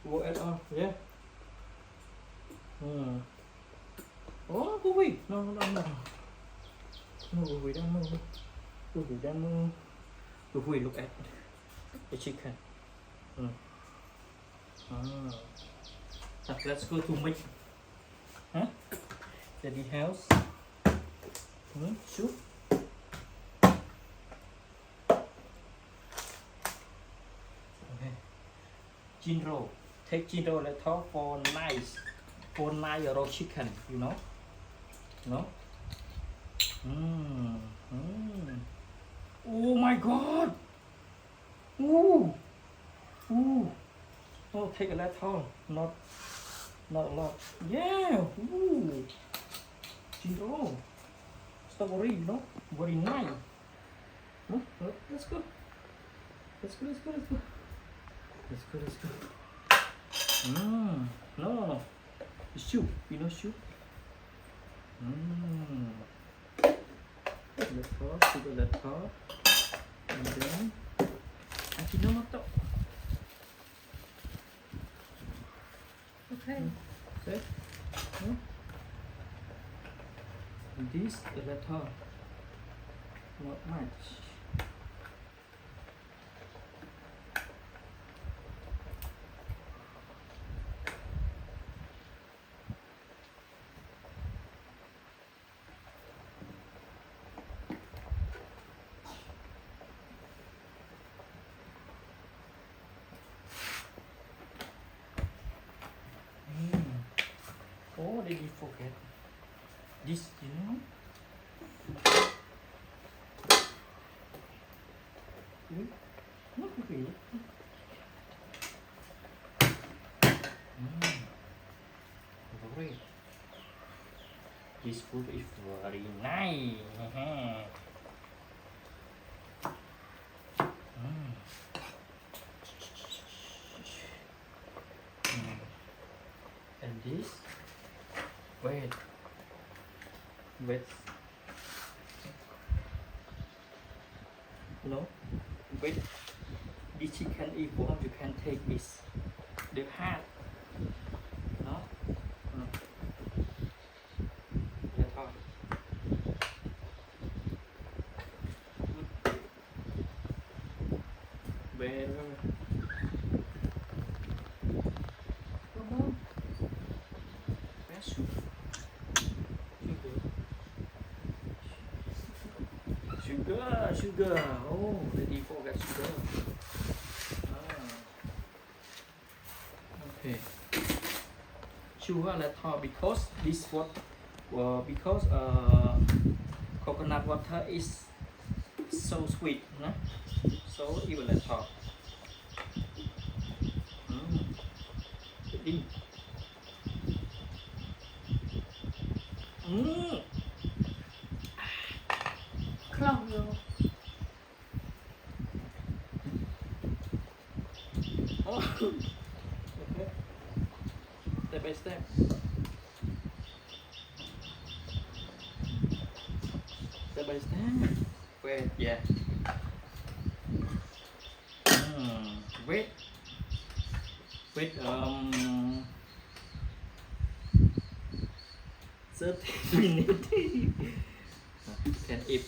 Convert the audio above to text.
Vô add on, yeah. Oh, go away. No, no, no. No, go away, don't move. Go away, don't move. Go away, look at the chicken. So let's go to make, huh? Daddy house. Soup. Okay. Jinro. Take Jinro, let's talk for nice raw chicken, you know? No? Oh my god! Ooh! Ooh! Oh, take a little, not a lot. Yeah! Ooh! Jinro! Strawberry, you know? Very nice. Huh? Let's go. Let's go. No. Soup, you know soup? Let's go, let's go. And then, Ajinomoto. Okay. Set. This the letter. Not much. Oh, did you forget this? You know. Not really. Great. This food is very nice. And this, wait, no, wait. This chicken, if you want, you can take this, the heart, no, that's all. Wait. Sugar. Oh, ready for that sugar. Okay. Sugar let's talk because this what because coconut water is so sweet, nah? So even let's talk. Clong vô. Okay. Step by step. Step by step. Wait, yeah. Wait. 30 minutes. Can eat.